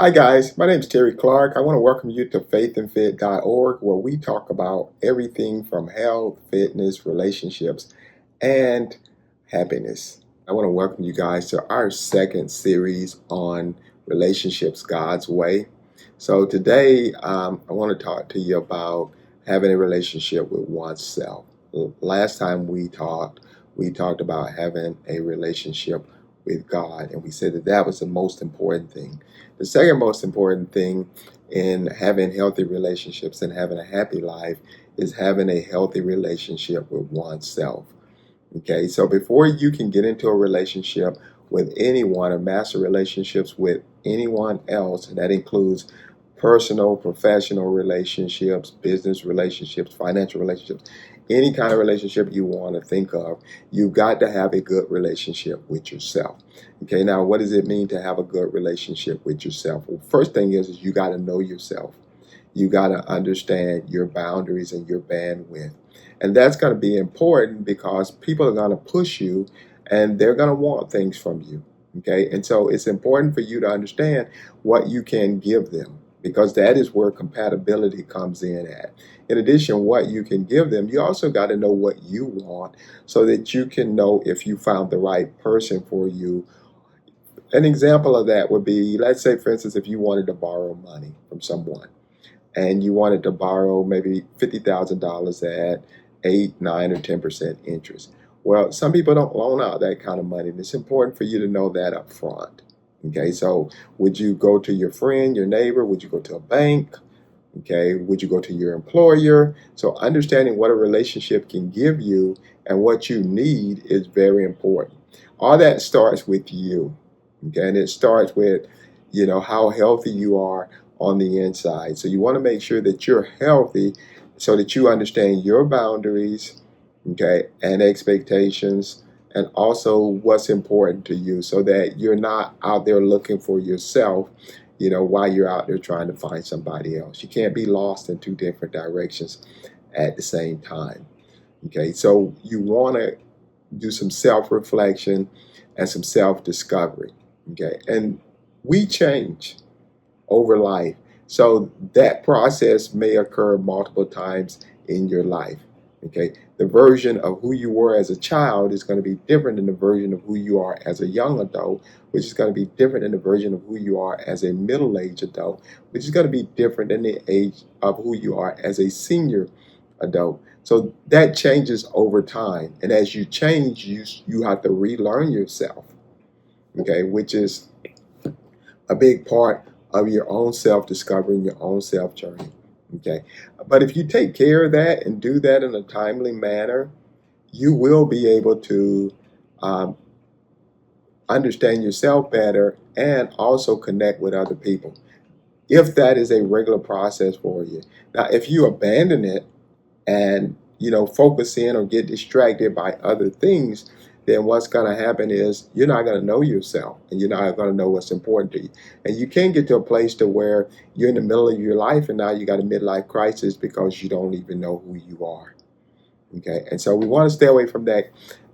Hi guys, my name is Terry Clark. I want to welcome you to faithandfit.org where we talk about everything from health, fitness, relationships, and happiness. I want to welcome you guys to our second series on relationships God's way. So today I want to talk to you about having a relationship with oneself. Last time we talked about having a relationship with God, and we said that that was the most important thing. The second most important thing in having healthy relationships and having a happy life is having a healthy relationship with oneself. Okay, so before you can get into a relationship with anyone or master relationships with anyone else, and that includes personal, professional relationships, business relationships, financial relationships, any kind of relationship you want to think of, you've got to have a good relationship with yourself. Okay, now what does it mean to have a good relationship with yourself? Well, first thing is you got to know yourself. You got to understand your boundaries and your bandwidth. And that's going to be important because people are going to push you and they're going to want things from you. Okay. And so it's important for you to understand what you can give them because that is where compatibility comes in at. In addition, what you can give them, you also got to know what you want so that you can know if you found the right person for you. An example of that would be, let's say, for instance, if you wanted to borrow money from someone and you wanted to borrow maybe $50,000 at 8, 9, or 10% interest. Well, some people don't loan out that kind of money, and it's important for you to know that up front. Okay, so would you go to your friend, your neighbor? Would you go to a bank? Okay, would you go to your employer? So understanding what a relationship can give you and what you need is very important. All that starts with you. Okay, and it starts with, how healthy you are on the inside. So you want to make sure that you're healthy so that you understand your boundaries, okay, and expectations, and also what's important to you so that you're not out there looking for yourself, while you're out there trying to find somebody else. You can't be lost in two different directions at the same time. Okay, so you want to do some self-reflection and some self-discovery. Okay, and we change over life. So that process may occur multiple times in your life. Okay. The version of who you were as a child is going to be different than the version of who you are as a young adult, which is going to be different than the version of who you are as a middle-aged adult, which is going to be different than the age of who you are as a senior adult. So that changes over time. And as you change, you have to relearn yourself. Okay, which is a big part of your own self-discovery and your own self-journey. Okay. But if you take care of that and do that in a timely manner, you will be able to um, understand yourself better and also connect with other people. If that is a regular process for you. Now, if you abandon it and focus in or get distracted by other things, then what's going to happen is you're not going to know yourself and you're not going to know what's important to you. And you can get to a place to where you're in the middle of your life and now you got a midlife crisis because you don't even know who you are. Okay, and so we want to stay away from that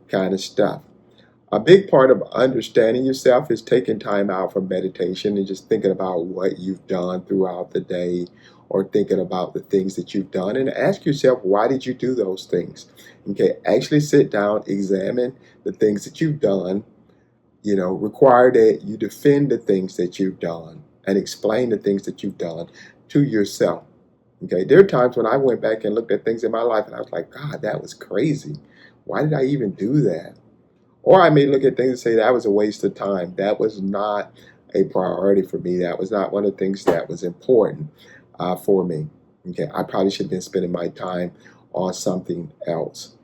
kind of stuff. A big part of understanding yourself is taking time out for meditation and just thinking about what you've done throughout the day or thinking about the things that you've done and ask yourself, why did you do those things? Okay, actually sit down, examine the things that you've done, require that you defend the things that you've done and explain the things that you've done to yourself. Okay, there are times when I went back and looked at things in my life and I was like, God, that was crazy. Why did I even do that? Or I may look at things and say that was a waste of time. That was not a priority for me. That was not one of the things that was important for me. Okay, I probably should have been spending my time on something else.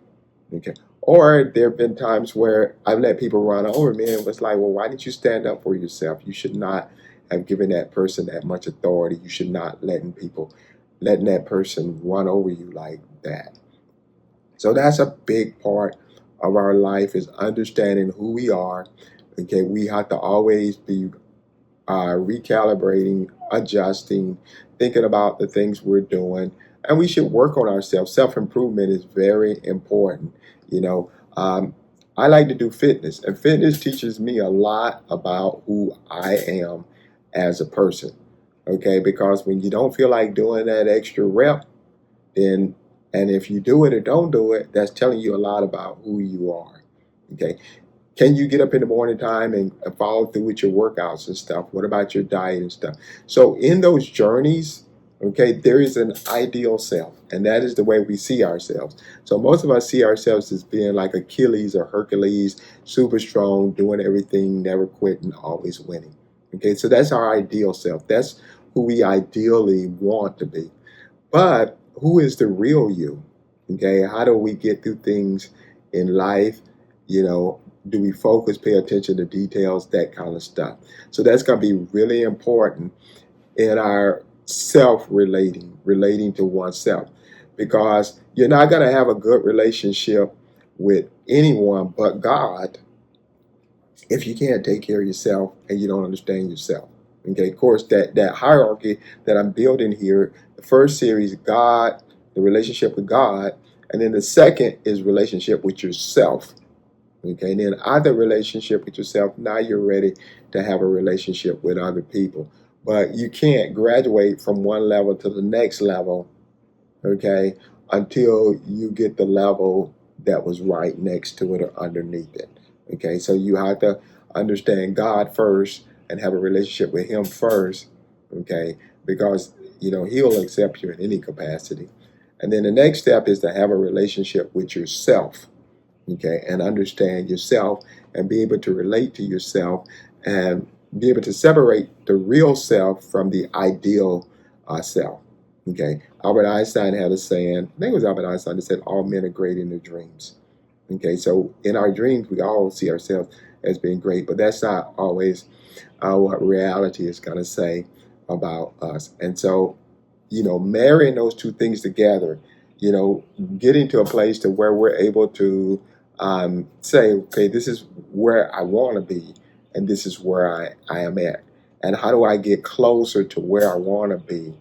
Okay, or there have been times where I've let people run over me and it was like, well, why didn't you stand up for yourself? You should not have given that person that much authority. You should not letting that person run over you like that. So that's a big part of our life is understanding who we are. Okay, we have to always be recalibrating, adjusting, thinking about the things we're doing, and we should work on ourselves. Self-improvement is very important. You know, um, I like to do fitness, and fitness teaches me a lot about who I am as a person. Okay, because when you don't feel like doing that extra rep, then, and if you do it or don't do it, that's telling you a lot about who you are. Okay, can you get up in the morning time and follow through with your workouts and stuff? What about your diet and stuff? So in those journeys, okay, there is an ideal self, and that is the way we see ourselves. So most of us see ourselves as being like Achilles or Hercules, super strong, doing everything, never quitting, always winning. Okay, so that's our ideal self. That's who we ideally want to be. But who is the real you? Okay, how do we get through things in life? You know, do we focus, pay attention to details, that kind of stuff? So that's going to be really important in our self relating to oneself, because you're not going to have a good relationship with anyone but God if you can't take care of yourself and you don't understand yourself. Okay, of course, that hierarchy that I'm building here, the first series, God, the relationship with God, and then the second is relationship with yourself. Okay, and then either relationship with yourself, now you're ready to have a relationship with other people. But you can't graduate from one level to the next level, okay, until you get the level that was right next to it or underneath it. Okay, so you have to understand God first and have a relationship with Him first, okay, because He'll accept you in any capacity. And then the next step is to have a relationship with yourself, okay, and understand yourself and be able to relate to yourself and be able to separate the real self from the ideal self. Okay, Albert Einstein had a saying, I think it was Albert Einstein that said, all men are great in their dreams. Okay, so in our dreams, we all see ourselves as being great, but that's not always what reality is going to say about us. And so, marrying those two things together, getting to a place to where we're able to say, okay, this is where I want to be, and this is where I am at. And how do I get closer to where I want to be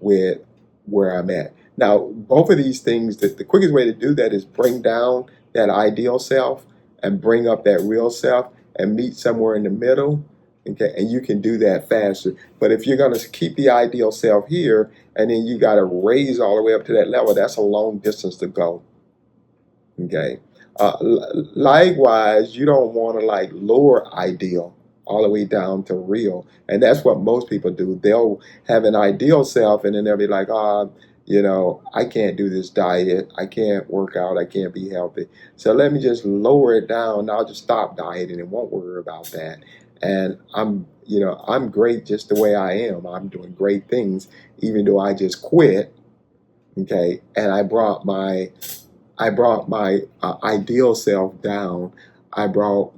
with where I'm at? Now, both of these things, the quickest way to do that is bring down that ideal self and bring up that real self and meet somewhere in the middle. Okay, and you can do that faster. But if you're going to keep the ideal self here and then you got to raise all the way up to that level, that's a long distance to go. Okay. Likewise, you don't want to like lower ideal all the way down to real. And that's what most people do. They'll have an ideal self and then they'll be like, I can't do this diet. I can't work out. I can't be healthy. So let me just lower it down. I'll just stop dieting and won't worry about that. And I'm great just the way I am. I'm doing great things, even though I just quit. Okay. And I brought my ideal self down. I brought,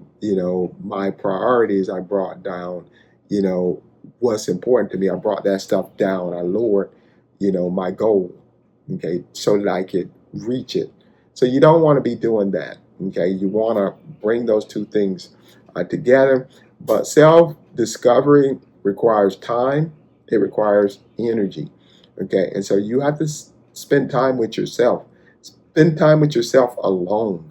my priorities. I brought down, you know, what's important to me. I brought that stuff down. I lowered, my goal, okay, so that I could reach it. So you don't want to be doing that, okay? You want to bring those two things together. But self-discovery requires time. It requires energy, okay? And so you have to spend time with yourself. Spend time with yourself alone.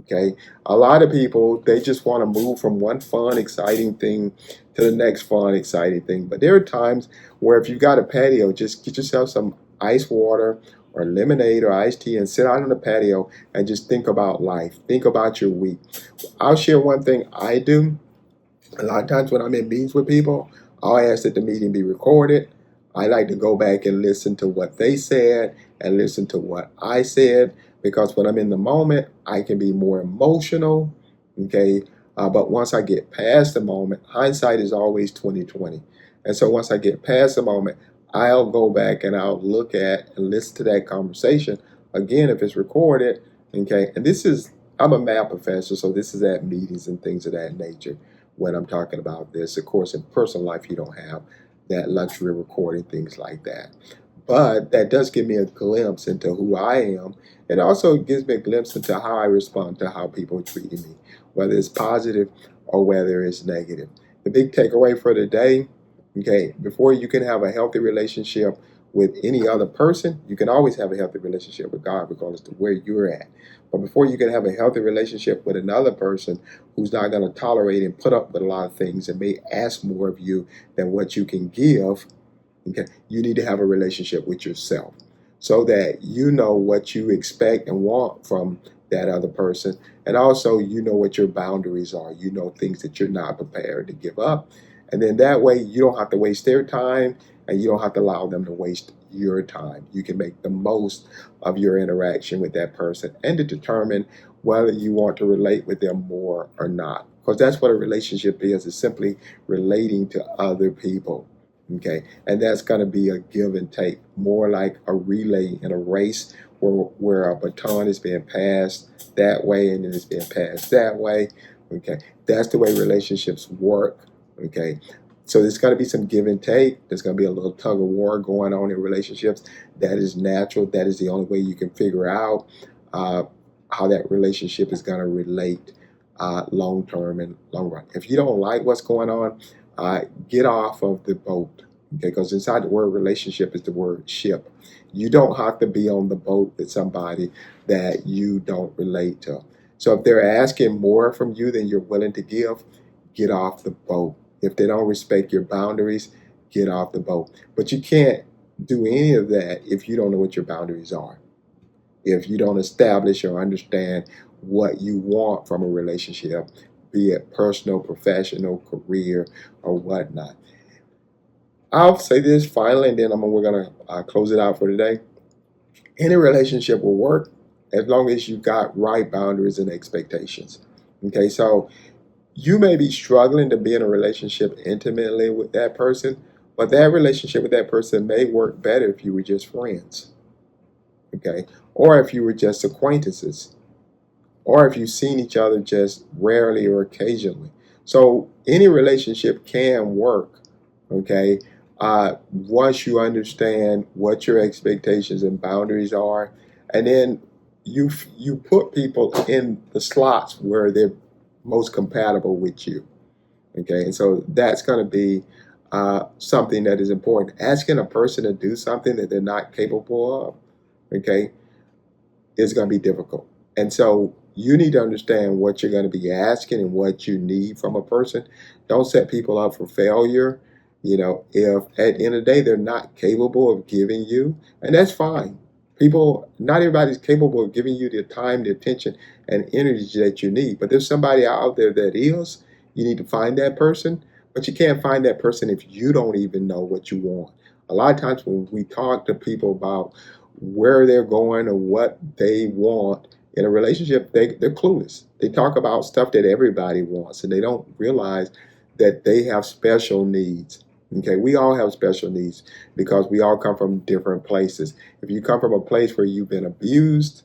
Okay. A lot of people, they just want to move from one fun, exciting thing to the next fun, exciting thing. But there are times where if you've got a patio, just get yourself some ice water or lemonade or iced tea and sit out on the patio and just think about life. Think about your week. I'll share one thing I do. A lot of times when I'm in meetings with people, I'll ask that the meeting be recorded. I like to go back and listen to what they said and listen to what I said, because when I'm in the moment, I can be more emotional. Okay. But once I get past the moment, hindsight is always 2020. And so once I get past the moment, I'll go back and I'll look at and listen to that conversation again if it's recorded. Okay. And I'm a math professor, so this is at meetings and things of that nature when I'm talking about this. Of course, in personal life, you don't have that luxury of recording things like that. But that does give me a glimpse into who I am. It also gives me a glimpse into how I respond to how people are treating me, whether it's positive or whether it's negative. The big takeaway for today, okay, before you can have a healthy relationship with any other person, you can always have a healthy relationship with God regardless of where you're at. But before you can have a healthy relationship with another person who's not going to tolerate and put up with a lot of things and may ask more of you than what you can give, okay, you need to have a relationship with yourself so that you know what you expect and want from that other person. And also, you know what your boundaries are. You know things that you're not prepared to give up. And then that way, you don't have to waste their time and you don't have to allow them to waste your time. You can make the most of your interaction with that person and to determine whether you want to relate with them more or not. Because that's what a relationship is. It's simply relating to other people. Okay, and that's going to be a give and take, more like a relay in a race where a baton is being passed that way and then it's being passed that way. Okay, that's the way relationships work. Okay, so there's going to be some give and take. There's going to be a little tug of war going on in relationships. That is natural. That is the only way you can figure out how that relationship is going to relate long term and long run. If you don't like what's going on, get off of the boat. Okay, because inside the word relationship is the word ship. You don't have to be on the boat with somebody that you don't relate to. So if they're asking more from you than you're willing to give, get off the boat. If they don't respect your boundaries, get off the boat. But you can't do any of that if you don't know what your boundaries are. If you don't establish or understand what you want from a relationship, be it personal, professional, career, or whatnot. I'll say this finally, and then we're going to close it out for today. Any relationship will work as long as you've got right boundaries and expectations. Okay, so you may be struggling to be in a relationship intimately with that person, but that relationship with that person may work better if you were just friends. Okay, or if you were just acquaintances, or if you've seen each other just rarely or occasionally. So any relationship can work, okay, once you understand what your expectations and boundaries are, and then you put people in the slots where they're most compatible with you, okay, and so that's going to be something that is important. Asking a person to do something that they're not capable of, okay, is going to be difficult. And so you need to understand what you're going to be asking and what you need from a person. Don't set people up for failure. If at the end of the day they're not capable of giving you, and that's fine. Not everybody's capable of giving you the time, the attention, and energy that you need. But there's somebody out there that is. You need to find that person, but you can't find that person if you don't even know what you want. A lot of times when we talk to people about where they're going or what they want in a relationship, they're clueless. They talk about stuff that everybody wants and they don't realize that they have special needs. Okay, we all have special needs because we all come from different places. If you come from a place where you've been abused,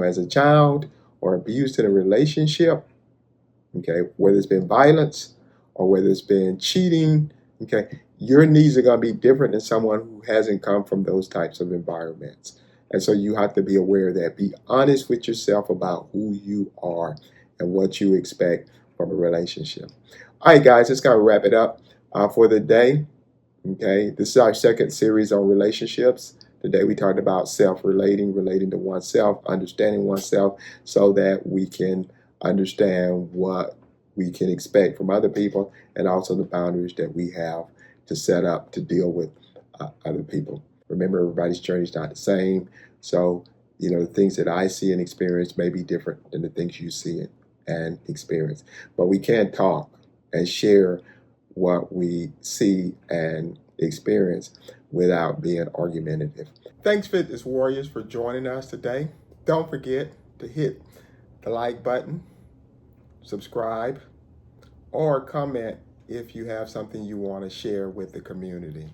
as a child, or abused in a relationship, okay, whether it's been violence or whether it's been cheating, okay, your needs are going to be different than someone who hasn't come from those types of environments. And so you have to be aware of that. Be honest with yourself about who you are and what you expect from a relationship. All right, guys, let's kind of wrap it up for the day. Okay, this is our second series on relationships. Today we talked about relating to oneself, understanding oneself so that we can understand what we can expect from other people and also the boundaries that we have to set up to deal with other people. Remember, everybody's journey is not the same. So, the things that I see and experience may be different than the things you see and experience. But we can talk and share what we see and experience without being argumentative. Thanks, Fitness Warriors, for joining us today. Don't forget to hit the like button, subscribe, or comment if you have something you want to share with the community.